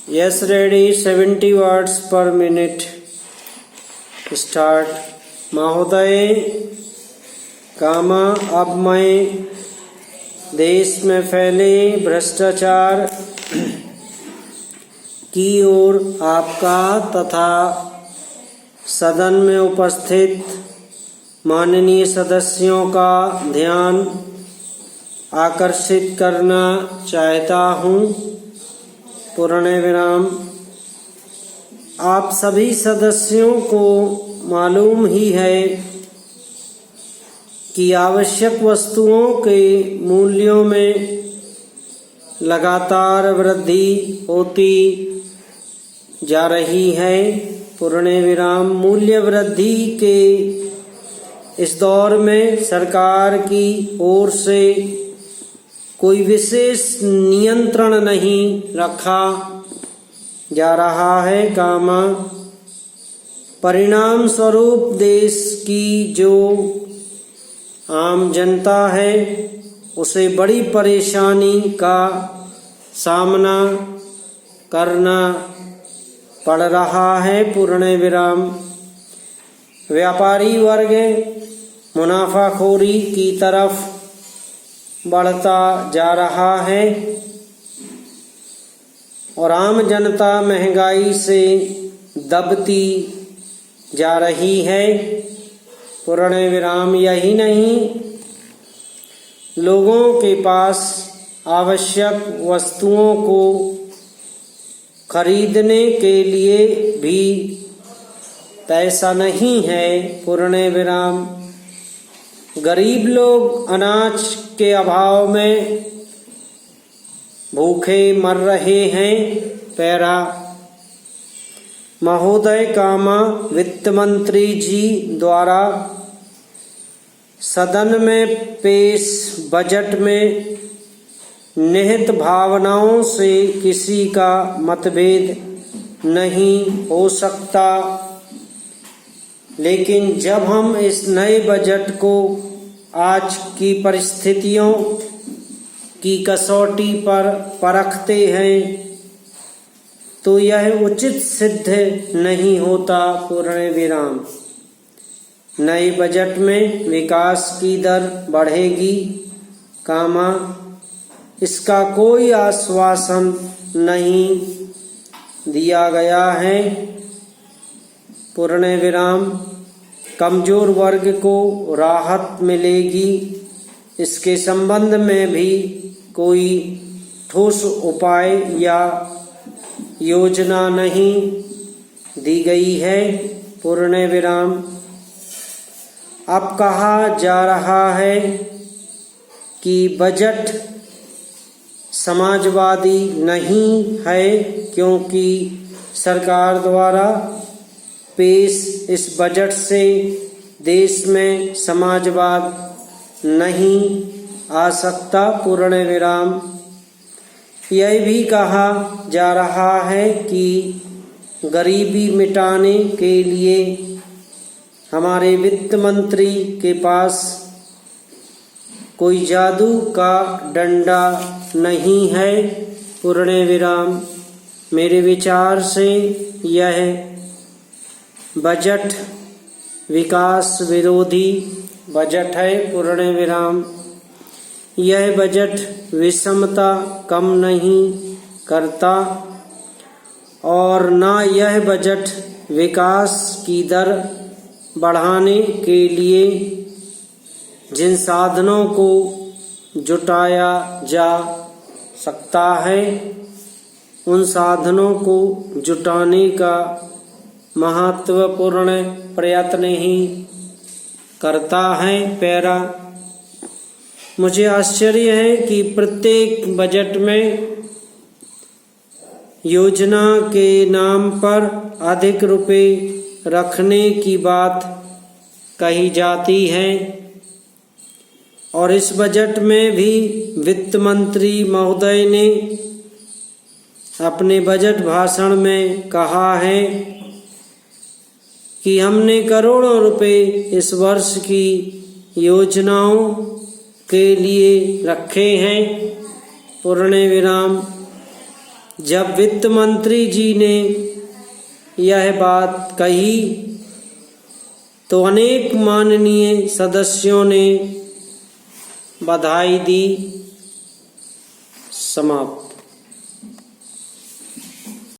Yes, ready. 70 words per minute. Start. महोदय, कामा अब मैं देश में फैले भ्रष्टाचार की ओर आपका तथा सदन में उपस्थित माननीय सदस्यों का ध्यान आकर्षित करना चाहता हूँ। पूर्ण विराम। आप सभी सदस्यों को मालूम ही है कि आवश्यक वस्तुओं के मूल्यों में लगातार वृद्धि होती जा रही है। पूर्ण विराम। मूल्य वृद्धि के इस दौर में सरकार की ओर से कोई विशेष नियंत्रण नहीं रखा जा रहा है। कामा परिणाम स्वरूप देश की जो आम जनता है उसे बड़ी परेशानी का सामना करना पड़ रहा है। पूर्ण विराम। व्यापारी वर्ग मुनाफाखोरी की तरफ बढ़ता जा रहा है और आम जनता महंगाई से दबती जा रही है। पूर्ण विराम। यही नहीं, लोगों के पास आवश्यक वस्तुओं को खरीदने के लिए भी पैसा नहीं है। पूर्ण विराम। गरीब लोग अनाज के अभाव में भूखे मर रहे हैं। पैरा। महोदय, कामा वित्त मंत्री जी द्वारा सदन में पेश बजट में निहित भावनाओं से किसी का मतभेद नहीं हो सकता, लेकिन जब हम इस नए बजट को आज की परिस्थितियों की कसौटी पर परखते हैं तो यह उचित सिद्ध नहीं होता। पूर्ण विराम। नए बजट में विकास की दर बढ़ेगी, कामा इसका कोई आश्वासन नहीं दिया गया है। पूर्ण विराम। कमजोर वर्ग को राहत मिलेगी, इसके संबंध में भी कोई ठोस उपाय या योजना नहीं दी गई है। पूर्ण विराम। अब कहा जा रहा है कि बजट समाजवादी नहीं है क्योंकि सरकार द्वारा पेश इस बजट से देश में समाजवाद नहीं आ सकता। पूर्ण विराम। यह भी कहा जा रहा है कि गरीबी मिटाने के लिए हमारे वित्त मंत्री के पास कोई जादू का डंडा नहीं है। पूर्ण विराम। मेरे विचार से यह बजट विकास विरोधी बजट है। पूर्ण विराम। यह बजट विषमता कम नहीं करता और न यह बजट विकास की दर बढ़ाने के लिए जिन साधनों को जुटाया जा सकता है उन साधनों को जुटाने का महत्वपूर्ण प्रयत्न ही करता है। पैरा। मुझे आश्चर्य है कि प्रत्येक बजट में योजना के नाम पर अधिक रुपए रखने की बात कही जाती है और इस बजट में भी वित्त मंत्री महोदय ने अपने बजट भाषण में कहा है कि हमने करोड़ों रुपए इस वर्ष की योजनाओं के लिए रखे हैं। पूर्ण विराम। जब वित्त मंत्री जी ने यह बात कही तो अनेक माननीय सदस्यों ने बधाई दी। समाप्त।